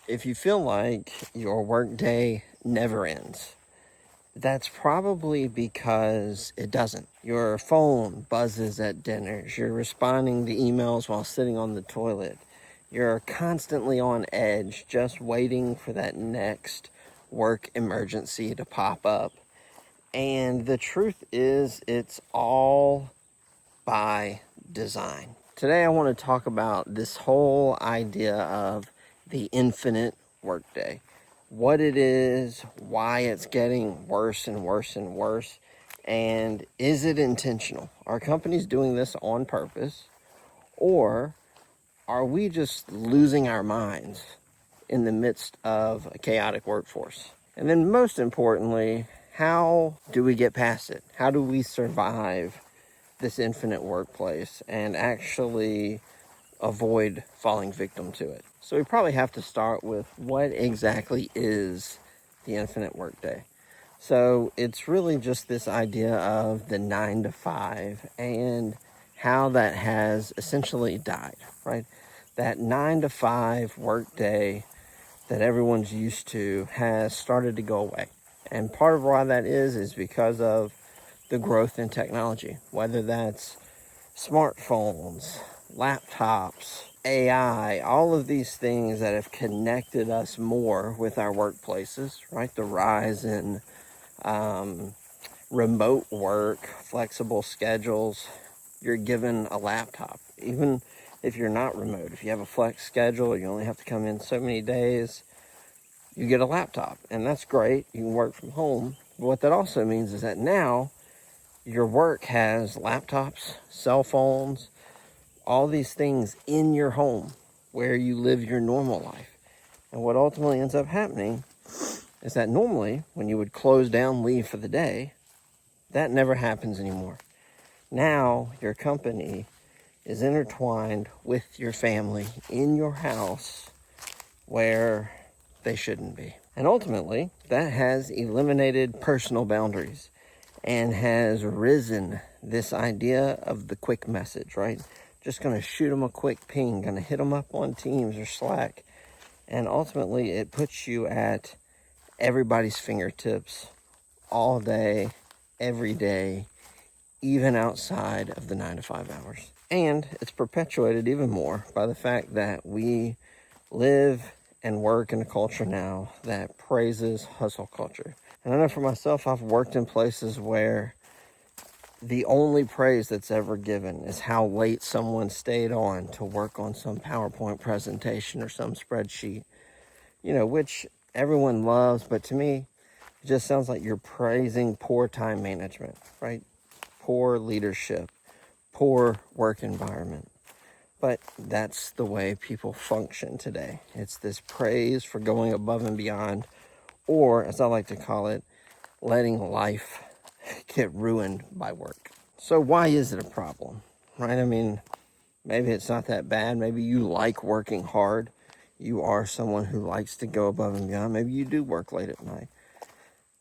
If you feel like your workday never ends, that's probably because it doesn't. Your phone buzzes at dinners. You're responding to emails while sitting on the toilet. You're constantly on edge, just waiting for that next work emergency to pop up. And the truth is, it's all by design. Today, I want to talk about this whole idea of the infinite workday. What it is, why it's getting worse and worse and worse, and is it intentional? Are companies doing this on purpose, or are we just losing our minds in the midst of a chaotic workforce? And then most importantly, how do we get past it? How do we survive this infinite workplace and actually avoid falling victim to it? So we probably have to start with what exactly is the infinite workday. So it's really just this idea of the 9 to 5 and how that has essentially died, right? That 9 to 5 workday that everyone's used to has started to go away. And part of why that is because of the growth in technology, whether that's smartphones, laptops, AI, all of these things that have connected us more with our workplaces, right? The rise in remote work, flexible schedules. You're given a laptop. Even if you're not remote, if you have a flex schedule, you only have to come in so many days, you get a laptop. And that's great. You can work from home. But what that also means is that now your work has laptops, cell phones, all these things in your home where you live your normal life. And what ultimately ends up happening is that normally when you would close down, leave for the day, that never happens anymore. Now your company is intertwined with your family in your house where they shouldn't be. And ultimately, that has eliminated personal boundaries and has risen this idea of the quick message, right? Just going to shoot them a quick ping, going to hit them up on Teams or Slack. And ultimately, it puts you at everybody's fingertips all day, every day, even outside of the 9 to 5 hours. And it's perpetuated even more by the fact that we live and work in a culture now that praises hustle culture. And I know for myself, I've worked in places where the only praise that's ever given is how late someone stayed on to work on some PowerPoint presentation or some spreadsheet, which everyone loves. But to me, it just sounds like you're praising poor time management, right? Poor leadership, poor work environment. But that's the way people function today. It's this praise for going above and beyond, or as I like to call it, letting life get ruined by work. So why is it a problem, right? I mean, maybe it's not that bad. Maybe you like working hard. You are someone who likes to go above and beyond. Maybe you do work late at night.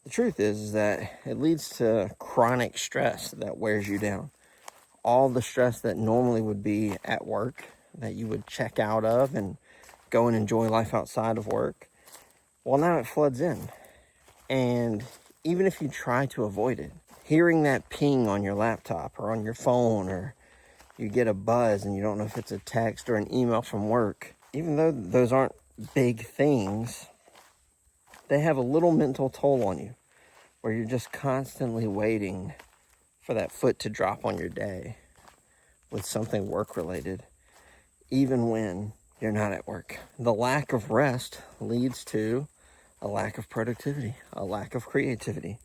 The truth is that it leads to chronic stress that wears you down. All the stress that normally would be at work, that you would check out of and go and enjoy life outside of work, well, now it floods in. And even if you try to avoid it, hearing that ping on your laptop or on your phone, or you get a buzz and you don't know if it's a text or an email from work, even though those aren't big things, they have a little mental toll on you where you're just constantly waiting for that foot to drop on your day with something work-related, even when you're not at work. The lack of rest leads to a lack of productivity, a lack of creativity,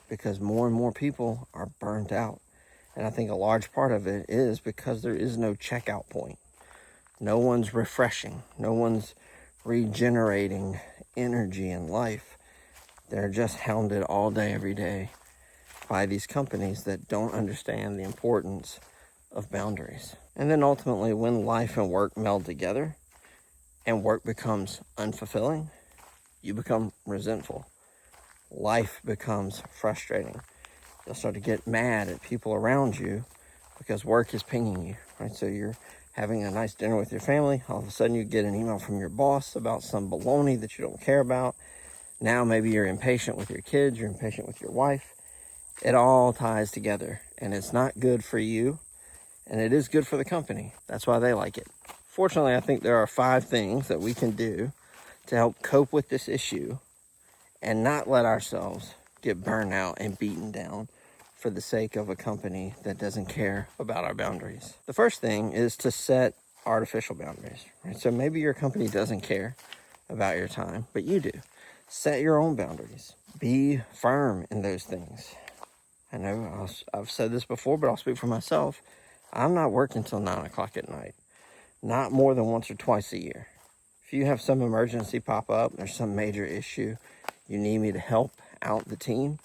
because more and more people are burnt out. And I think a large part of it is because there is no checkout point. No one's refreshing. No one's regenerating energy and life. They're just hounded all day, every day by these companies that don't understand the importance of boundaries. And then ultimately, when life and work meld together and work becomes unfulfilling, you become resentful. Life becomes frustrating. You'll start to get mad at people around you because work is pinging you, right? So you're having a nice dinner with your family. All of a sudden you get an email from your boss about some baloney that you don't care about. Now maybe you're impatient with your kids, you're impatient with your wife. It all ties together, and it's not good for you, and it is good for the company. That's why they like it. Fortunately, I think there are 5 things that we can do to help cope with this issue and not let ourselves get burned out and beaten down for the sake of a company that doesn't care about our boundaries. The first thing is to set artificial boundaries, right? So maybe your company doesn't care about your time, but you do. Set your own boundaries. Be firm in those things. I know I've said this before, but I'll speak for myself. I'm not working till 9 o'clock at night. Not more than once or twice a year. If you have some emergency pop up, there's some major issue, you need me to help out the team,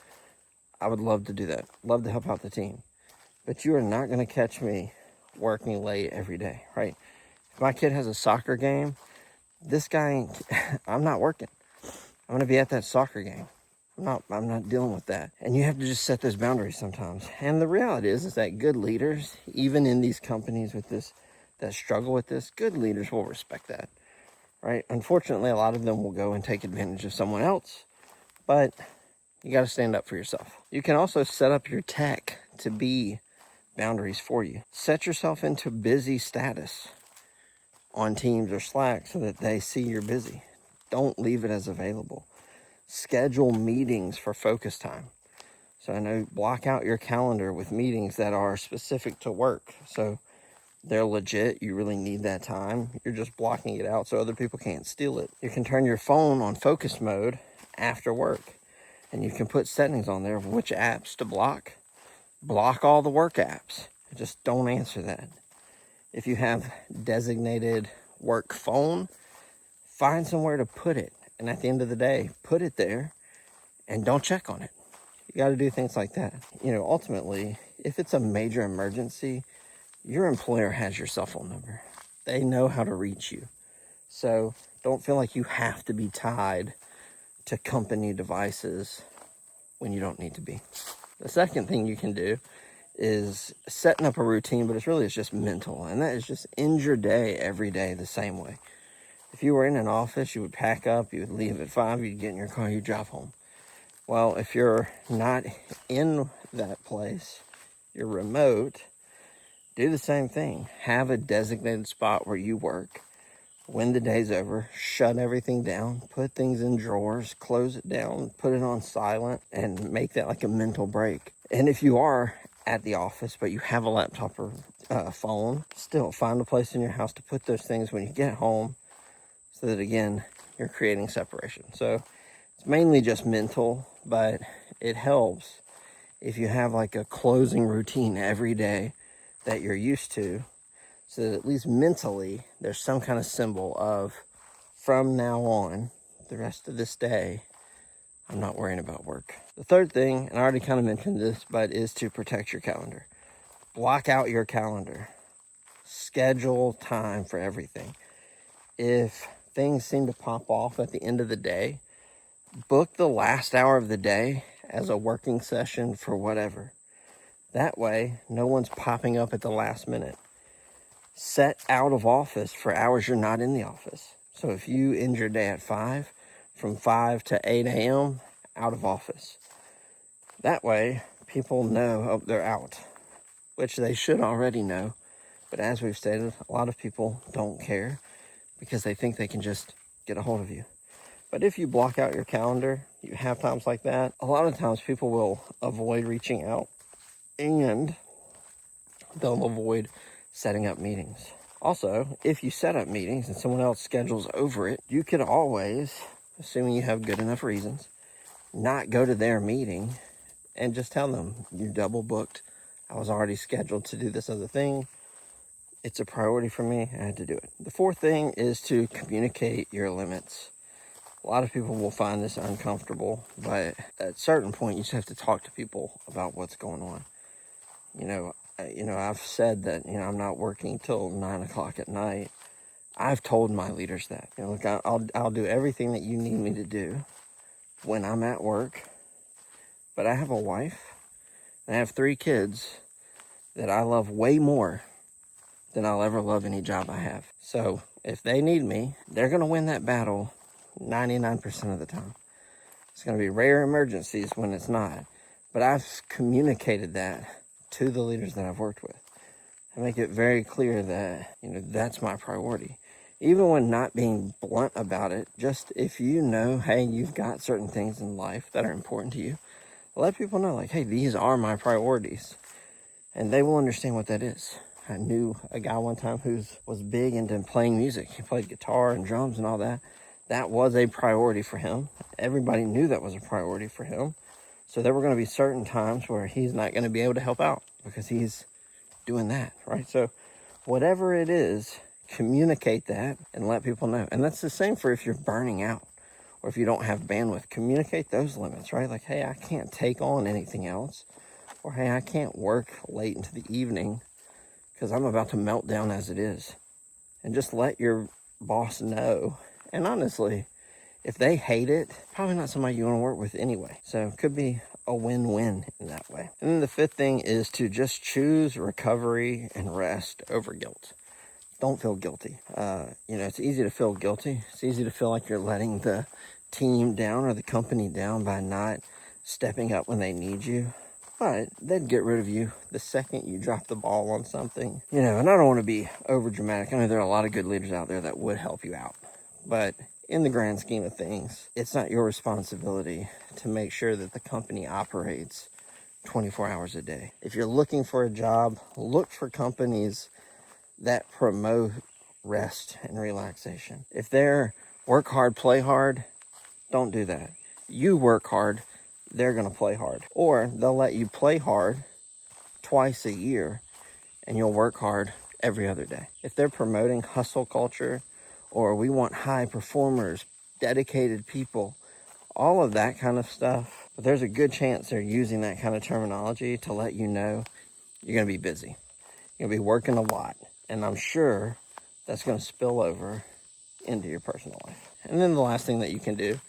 I would love to do that. Love to help out the team. But you are not going to catch me working late every day, right? If my kid has a soccer game, I'm not working. I'm going to be at that soccer game. I'm not dealing with that. And you have to just set those boundaries sometimes. And the reality is that good leaders, even in these companies that struggle with this, good leaders will respect that, right? Unfortunately, a lot of them will go and take advantage of someone else, but you got to stand up for yourself. You can also set up your tech to be boundaries for you. Set yourself into busy status on Teams or Slack so that they see you're busy. Don't leave it as available. Schedule meetings for focus time. So I know, block out your calendar with meetings that are specific to work. So they're legit. You really need that time. You're just blocking it out so other people can't steal it. You can turn your phone on focus mode after work. And you can put settings on there of which apps to block. Block all the work apps. Just don't answer that. If you have designated work phone, find somewhere to put it. And at the end of the day, put it there and don't check on it. You got to do things like that. Ultimately, if it's a major emergency, your employer has your cell phone number. They know how to reach you. So don't feel like you have to be tied to company devices when you don't need to be. The second thing you can do is setting up a routine, but it's just mental. And that is just end your day every day the same way. If you were in an office, you would pack up, you would leave at 5, you'd get in your car, you'd drive home. Well, if you're not in that place, you're remote, do the same thing. Have a designated spot where you work. When the day's over, shut everything down, put things in drawers, close it down, put it on silent, and make that like a mental break. And if you are at the office, but you have a laptop or phone, still find a place in your house to put those things when you get home so that, again, you're creating separation. So it's mainly just mental, but it helps if you have like a closing routine every day that you're used to, so that at least mentally there's some kind of symbol of, from now on, the rest of this day, I'm not worrying about work. The third thing, and I already kind of mentioned this, but is to protect your calendar. Block out your calendar. Schedule time for everything. If things seem to pop off at the end of the day, book the last hour of the day as a working session for whatever. That way, no one's popping up at the last minute. Set out of office for hours you're not in the office. So if you end your day at 5, from 5 to 8 a.m., out of office. That way, people know they're out, which they should already know. But as we've stated, a lot of people don't care because they think they can just get a hold of you. But if you block out your calendar, you have times like that, a lot of times people will avoid reaching out and they'll avoid setting up meetings. Also, if you set up meetings and someone else schedules over it, you could always, assuming you have good enough reasons, not go to their meeting and just tell them, you double booked. I was already scheduled to do this other thing. It's a priority for me. I had to do it. The fourth thing is to communicate your limits. A lot of people will find this uncomfortable, but at a certain point, you just have to talk to people about what's going on. I've said that, I'm not working till 9 o'clock at night. I've told my leaders that, look, I'll do everything that you need me to do when I'm at work, but I have a wife and I have 3 kids that I love way more than I'll ever love any job I have. So if they need me, they're going to win that battle 99% of the time. It's going to be rare emergencies when it's not. But I've communicated that to the leaders that I've worked with. I make it very clear that, that's my priority. Even when not being blunt about it, just if you know, hey, you've got certain things in life that are important to you, let people know, like, hey, these are my priorities. And they will understand what that is. I knew a guy one time who was big into playing music. He played guitar and drums and all that. That was a priority for him. Everybody knew that was a priority for him. So there were going to be certain times where he's not going to be able to help out because he's doing that, right? So whatever it is, communicate that and let people know. And that's the same for if you're burning out or if you don't have bandwidth. Communicate those limits, right? Like, hey, I can't take on anything else. Or, hey, I can't work late into the evening because I'm about to melt down as it is. And just let your boss know. And honestly, if they hate it, probably not somebody you want to work with anyway. So it could be a win-win in that way. And then the fifth thing is to just choose recovery and rest over guilt. Don't feel guilty. It's easy to feel guilty. It's easy to feel like you're letting the team down or the company down by not stepping up when they need you. But they'd get rid of you the second you drop the ball on something. And I don't want to be over dramatic. I know there are a lot of good leaders out there that would help you out. But in the grand scheme of things, it's not your responsibility to make sure that the company operates 24 hours a day. If you're looking for a job, look for companies that promote rest and relaxation. If they're work hard, play hard, don't do that. You work hard, they're going to play hard. Or they'll let you play hard twice a year and you'll work hard every other day. If they're promoting hustle culture or we want high performers, dedicated people, all of that kind of stuff, but there's a good chance they're using that kind of terminology to let you know you're going to be busy. You're going to be working a lot. And I'm sure that's going to spill over into your personal life. And then the last thing that you can do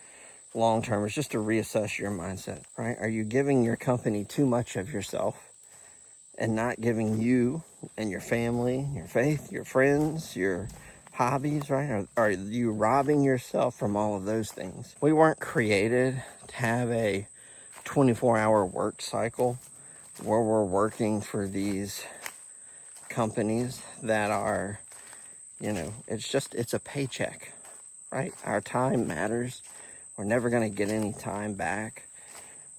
long term is just to reassess your mindset, right? Are you giving your company too much of yourself and not giving you and your family, your faith, your friends, your hobbies, right? Are you robbing yourself from all of those things? We weren't created to have a 24-hour work cycle where we're working for these companies that are, it's a paycheck, right? Our time matters. We're never going to get any time back.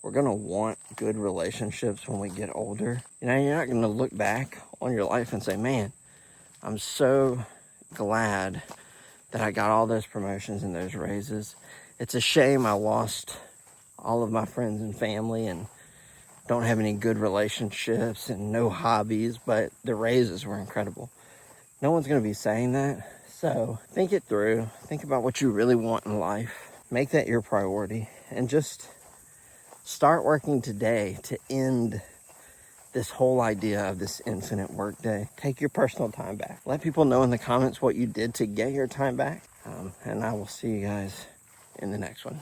We're going to want good relationships when we get older. You're not going to look back on your life and say, man, I'm so glad that I got all those promotions and those raises. It's a shame I lost all of my friends and family and don't have any good relationships and no hobbies, but the raises were incredible. No one's going to be saying that. So think it through. Think about what you really want in life. Make that your priority and just start working today to end this whole idea of this infinite workday. Take your personal time back. Let people know in the comments what you did to get your time back. And I will see you guys in the next one.